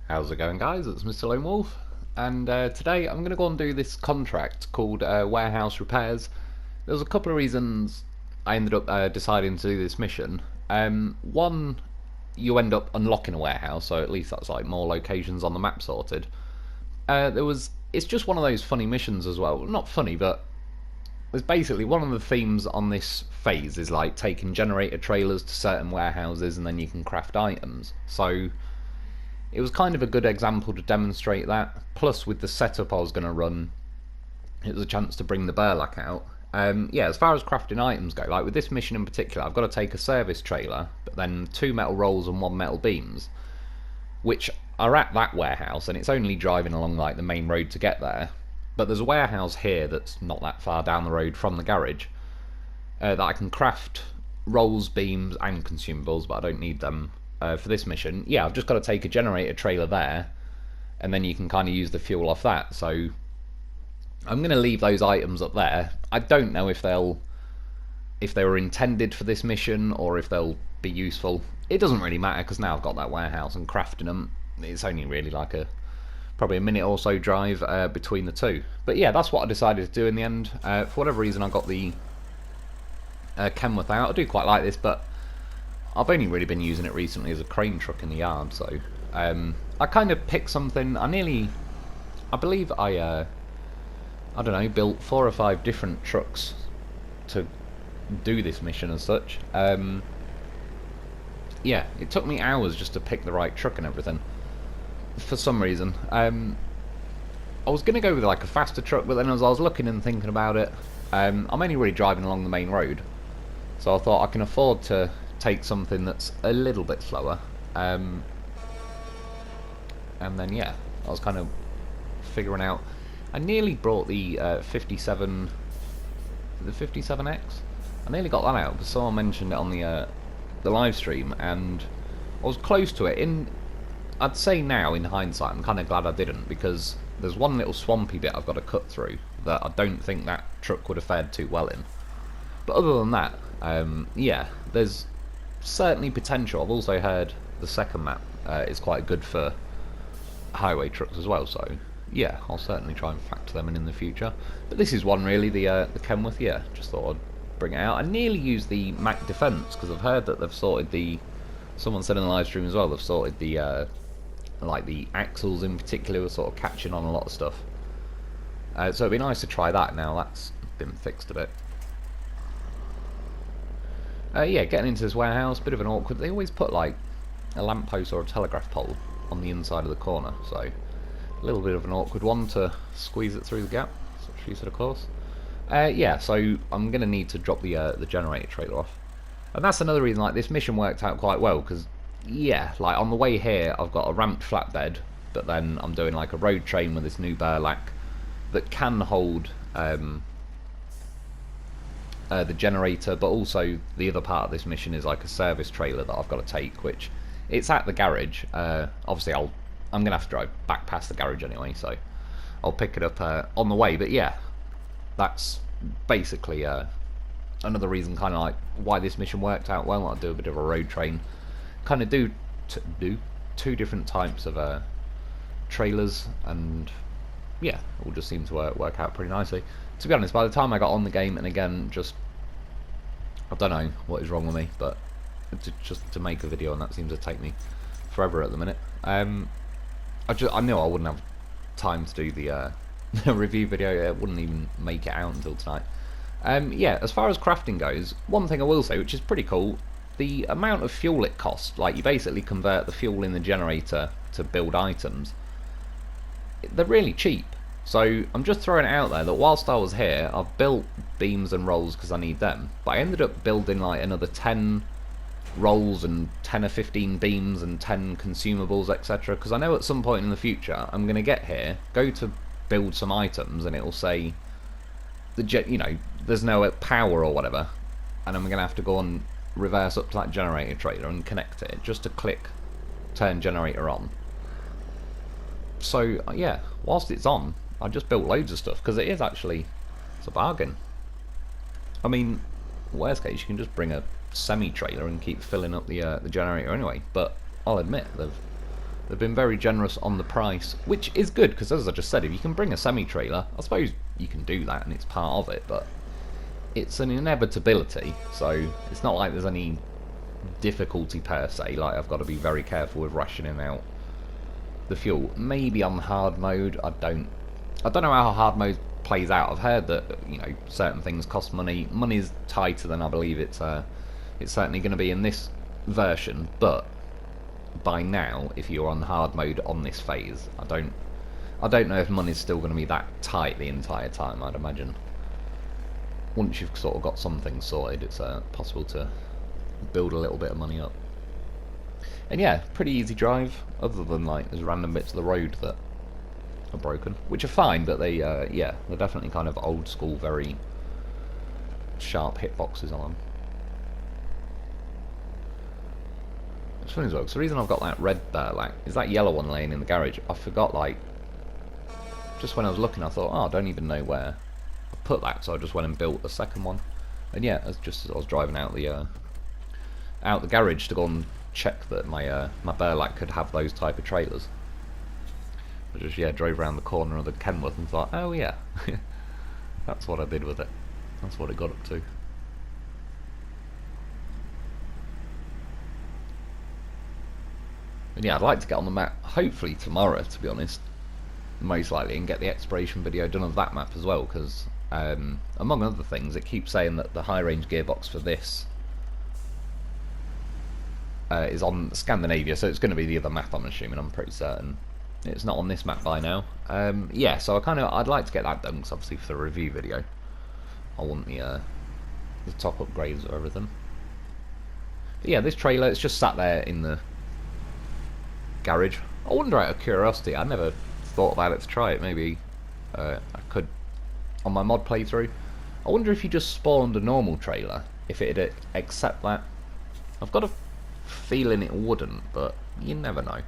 How's it going, guys? It's Mr. Lo4f, and today I'm going to go and do this contract called Warehouse Repairs. There's a couple of reasons I ended up deciding to do this mission. One, you end up unlocking a warehouse, so at least that's like more locations on the map sorted. It's just one of those funny missions as well. Not funny, but there's basically one of the themes on this phase is like taking generator trailers to certain warehouses and then you can craft items. So it was kind of a good example to demonstrate that. Plus, with the setup I was going to run, it was a chance to bring the Burlak out. Yeah, as far as crafting items go, like with this mission in particular, I've got to take a service trailer, but then 2 metal rolls and 1 metal beams, which are at that warehouse, and it's only driving along like the main road to get there. But there's a warehouse here that's not that far down the road from the garage that I can craft rolls, beams, and consumables, but I don't need them for this mission. Yeah, I've just got to take a generator trailer there, and then you can kind of use the fuel off that. So I'm going to leave those items up there. I don't know if they were intended for this mission or if they'll be useful. It doesn't really matter because now I've got that warehouse and crafting them. It's only really like probably a minute or so drive between the two. But yeah, that's what I decided to do in the end. For whatever reason, I got the Kenworth out. I do quite like this, but I've only really been using it recently as a crane truck in the yard. So I kind of picked something. I believe I don't know, built 4 or 5 different trucks to do this mission as such. Yeah, it took me hours just to pick the right truck and everything. For some reason, I was going to go with like a faster truck, but then as I was looking and thinking about it, I'm only really driving along the main road, so I thought I can afford to take something that's a little bit slower. And then yeah, I was kind of figuring out. I nearly brought the 57X. I nearly got that out, but someone mentioned it on the live stream, and I was close to it. I'd say now, in hindsight, I'm kind of glad I didn't, because there's one little swampy bit I've got to cut through that I don't think that truck would have fared too well in. But other than that, yeah, there's certainly potential. I've also heard the second map is quite good for highway trucks as well, so yeah, I'll certainly try and factor them in the future. But this is one really, the Kenworth. Yeah, just thought I'd bring it out. I nearly used the Mac Defense because I've heard that they've sorted the. Someone said in the live stream as well, they've sorted the like the axles in particular were sort of catching on a lot of stuff. So it'd be nice to try that now that's been fixed a bit. Yeah, getting into this warehouse, bit of an awkward. They always put like a lamppost or a telegraph pole on the inside of the corner, so a little bit of an awkward one to squeeze it through the gap. So she said, of course. Yeah, so I'm going to need to drop the generator trailer off. And that's another reason like this mission worked out quite well, because yeah, like on the way here I've got a ramped flatbed, but then I'm doing like a road train with this new Burlak that can hold the generator, but also the other part of this mission is like a service trailer that I've got to take, which it's at the garage. Obviously I'm going to have to drive back past the garage anyway, so I'll pick it up on the way. But yeah, that's basically another reason kind of like why this mission worked out well. I'll do a bit of a road train, kind of do 2 different types of trailers, and yeah, it all just seemed to work out pretty nicely. To be honest, by the time I got on the game, and again, just I don't know what is wrong with me, but just to make a video, and that seems to take me forever at the minute. I knew I wouldn't have time to do the review video. It wouldn't even make it out until tonight. Yeah, as far as crafting goes, one thing I will say, which is pretty cool, the amount of fuel it costs. Like, you basically convert the fuel in the generator to build items. They're really cheap. So I'm just throwing it out there that whilst I was here, I've built beams and rolls because I need them, but I ended up building like another 10 rolls and 10 or 15 beams and 10 consumables, etc. Because I know at some point in the future I'm going to get here, go to build some items, and it'll say there's no power or whatever, and I'm going to have to go and reverse up to that generator trailer and connect it just to click turn generator on. So yeah, whilst it's on, I just built loads of stuff because it's a bargain. I mean, worst case you can just bring a semi trailer and keep filling up the generator anyway, but I'll admit they've They've been very generous on the price, which is good, because as I just said, if you can bring a semi-trailer, I suppose you can do that and it's part of it, but it's an inevitability, so it's not like there's any difficulty per se. Like, I've got to be very careful with rationing out the fuel. Maybe on hard mode, I don't know how hard mode plays out. I've heard that, you know, certain things cost money. Money's tighter than I believe it's certainly going to be in this version, but by now, if you're on hard mode on this phase, I don't know if money's still going to be that tight the entire time. I'd imagine once you've sort of got something sorted, it's possible to build a little bit of money up. And yeah, pretty easy drive, other than like there's random bits of the road that are broken, which are fine, but they yeah, they're definitely kind of old school, very sharp hitboxes on them. It's funny as well, because the reason I've got that red Burlak is that yellow one laying in the garage. I forgot, like, just when I was looking, I thought, oh, I don't even know where I put that, so I just went and built a second one. And yeah, as I was driving out the garage to go and check that my my Burlak could have those type of trailers. I just, yeah, drove around the corner of the Kenworth and thought, oh yeah, that's what I did with it. That's what it got up to. And yeah, I'd like to get on the map, hopefully tomorrow, to be honest, most likely, and get the exploration video done of that map as well, because among other things, it keeps saying that the high range gearbox for this is on Scandinavia, so it's going to be the other map, I'm assuming. I'm pretty certain it's not on this map by now. Yeah, so I'd like to get that done, because obviously for the review video I want the top upgrades or everything. But yeah, this trailer, it's just sat there in the garage. I wonder, out of curiosity, I never thought about it to try it. Maybe I could on my mod playthrough. I wonder if you just spawned a normal trailer, if it'd accept that. I've got a feeling it wouldn't, but you never know.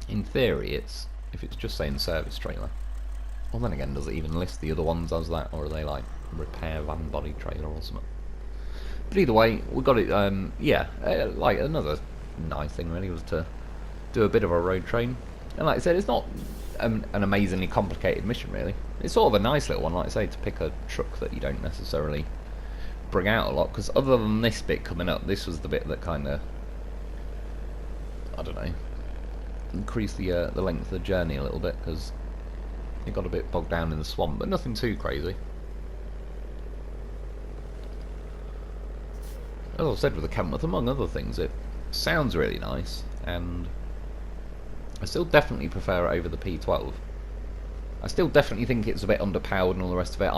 In theory, if it's just saying service trailer. Well, then again, does it even list the other ones as that, or are they like repair van body trailer or something? But either way, we got it. Yeah, like another nice thing really was to do a bit of a road train, and like I said, it's not an amazingly complicated mission really. It's sort of a nice little one, like I say, to pick a truck that you don't necessarily bring out a lot, because other than this bit coming up, this was the bit that kind of, I don't know, increased the length of the journey a little bit, because it got a bit bogged down in the swamp, but nothing too crazy. As I said with the Kenworth, among other things, it sounds really nice, and I still definitely prefer it over the P12. I still definitely think it's a bit underpowered and all the rest of it.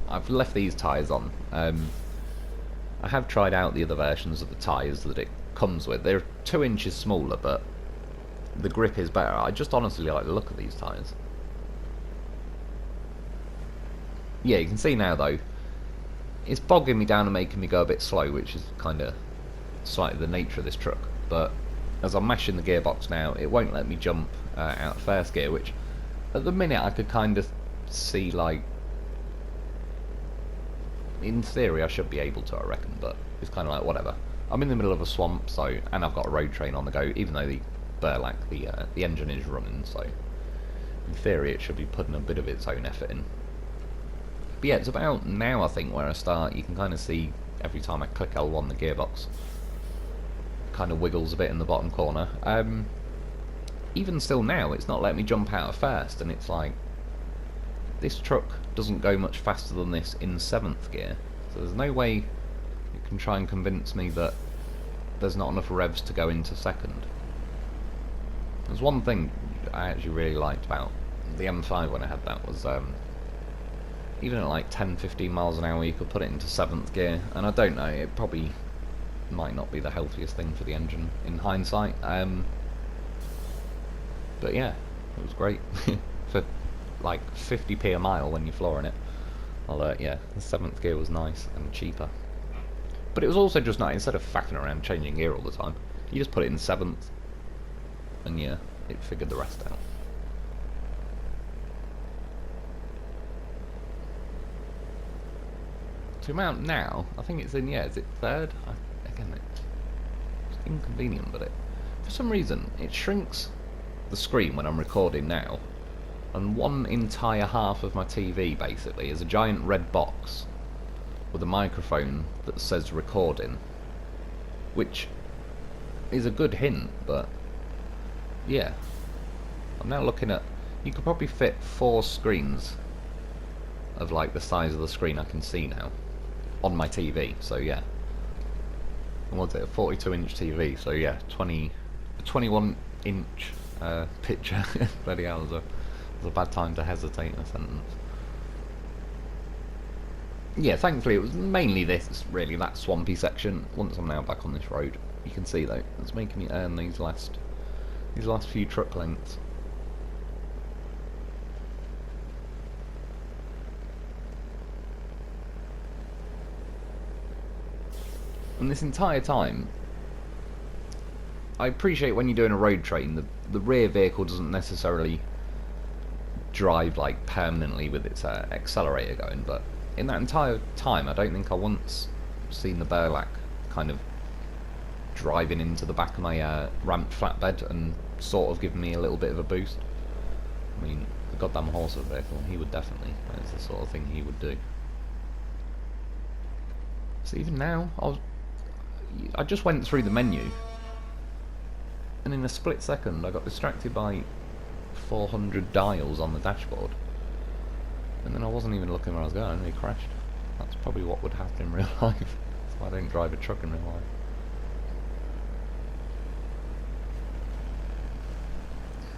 I've left these tyres on. I have tried out the other versions of the tyres that it comes with. They're 2 inches smaller, but the grip is better. I just honestly like the look of these tyres. Yeah, you can see now though, it's bogging me down and making me go a bit slow, which is kind of slightly the nature of this truck. But as I'm mashing the gearbox now, it won't let me jump out of first gear, which at the minute I could kind of see, like, in theory I should be able to, I reckon, but it's kind of like whatever. I'm in the middle of a swamp, so, and I've got a road train on the go, even though the Burlak, the engine is running, so in theory it should be putting a bit of its own effort in. But yeah, it's about now I think where I start. You can kind of see every time I click L1 the gearbox kind of wiggles a bit in the bottom corner. Even still now, it's not letting me jump out of first, and it's like, this truck doesn't go much faster than this in 7th gear, so there's no way you can try and convince me that there's not enough revs to go into 2nd. There's one thing I actually really liked about the M5 when I had that, was even at like 10-15 miles an hour you could put it into 7th gear, and I don't know, it probably might not be the healthiest thing for the engine in hindsight, but yeah, it was great. For like 50p a mile when you're flooring it. Well, yeah, the 7th gear was nice and cheaper. But it was also just nice, instead of faffing around changing gear all the time, you just put it in 7th, and yeah, it figured the rest out. To mount now, I think it's in, yeah, is it 3rd? Again, it's inconvenient, but it for some reason it shrinks the screen when I'm recording now, and one entire half of my TV basically is a giant red box with a microphone that says recording, which is a good hint, but yeah. I'm now looking at, you could probably fit 4 screens of like the size of the screen I can see now on my TV, so yeah. And what's it, a 42-inch TV, so yeah, 21-inch picture. Bloody hell, it was a bad time to hesitate in a sentence. Yeah, thankfully it was mainly this, really, that swampy section. Once I'm now back on this road, you can see though, it's making me earn these last few truck lengths. And this entire time, I appreciate when you're doing a road train, the rear vehicle doesn't necessarily drive like permanently with its accelerator going, but in that entire time I don't think I once seen the Burlak kind of driving into the back of my ramped flatbed and sort of giving me a little bit of a boost. I mean, the goddamn horse of a vehicle, he would definitely, that's the sort of thing he would do. So even now, I just went through the menu, and in a split second I got distracted by 400 dials on the dashboard, and then I wasn't even looking where I was going, I nearly crashed. That's probably what would happen in real life. That's why I don't drive a truck in real life.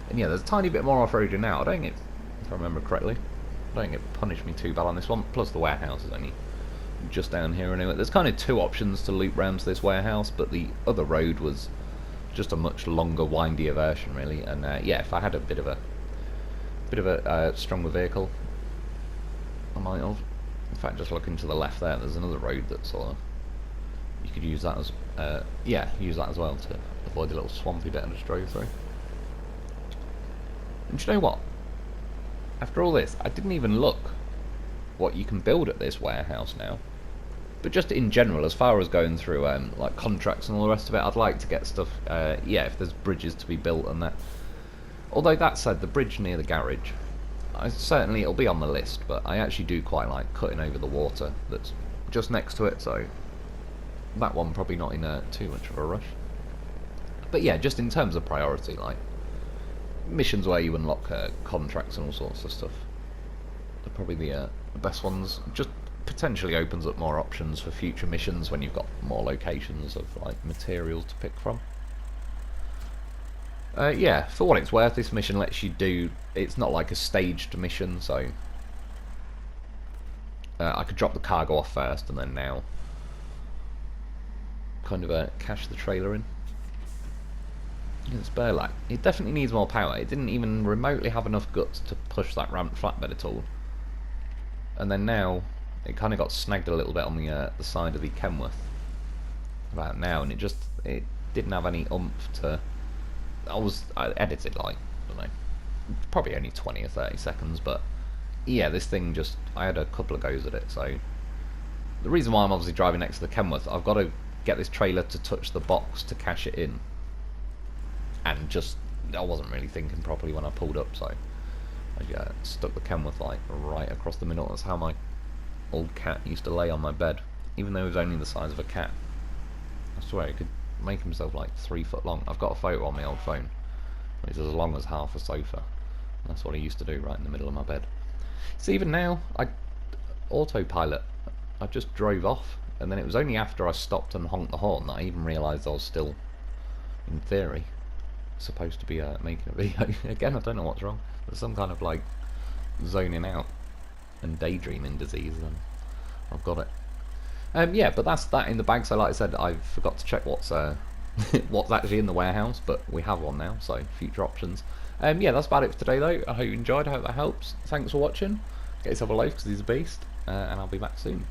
And yeah, there's a tiny bit more off-roading now. I don't get, if I remember correctly, I don't get punished me too bad on this one, plus the warehouse is only just down here anyway. There's kind of 2 options to loop round to this warehouse, but the other road was just a much longer, windier version, really. And yeah, if I had a bit of a stronger vehicle, I might have. In fact, just looking to the left there, there's another road that sort of, you could use that as yeah, use that as well to avoid the little swampy bit I just drove through. And do you know what? After all this, I didn't even look what you can build at this warehouse now. But just in general, as far as going through like contracts and all the rest of it, I'd like to get stuff, yeah, if there's bridges to be built and that. Although that said, the bridge near the garage, certainly it'll be on the list, but I actually do quite like cutting over the water that's just next to it, so that one probably not in too much of a rush. But yeah, just in terms of priority, like missions where you unlock contracts and all sorts of stuff, they're probably the best ones. Just potentially opens up more options for future missions when you've got more locations of like materials to pick from. Yeah, for what it's worth, this mission lets you do, it's not like a staged mission, so I could drop the cargo off first and then now kind of cash the trailer in. It's Burlak. It definitely needs more power. It didn't even remotely have enough guts to push that ramped flatbed at all. And then now it kind of got snagged a little bit on the side of the Kenworth about now, and it didn't have any oomph to. I edited like, I don't know, probably only 20 or 30 seconds, but yeah, this thing just, I had a couple of goes at it. So the reason why I'm obviously driving next to the Kenworth, I've got to get this trailer to touch the box to cash it in, and just I wasn't really thinking properly when I pulled up, so I stuck the Kenworth like right across the middle. That's how my old cat used to lay on my bed, even though he was only the size of a cat. I swear he could make himself like 3 foot long. I've got a photo on my old phone. It's as long as half a sofa. That's what he used to do right in the middle of my bed. So even now, autopilot, I just drove off, and then it was only after I stopped and honked the horn that I even realised I was still, in theory, supposed to be making a video. Again, I don't know what's wrong. There's some kind of like zoning out and daydreaming disease, and I've got it. Yeah, but that's that in the bag. So like I said, I forgot to check what's what's actually in the warehouse, but we have one now, so future options. Yeah, that's about it for today though. I hope you enjoyed. I hope that helps. Thanks for watching. Get yourself a life because he's a beast, and I'll be back soon.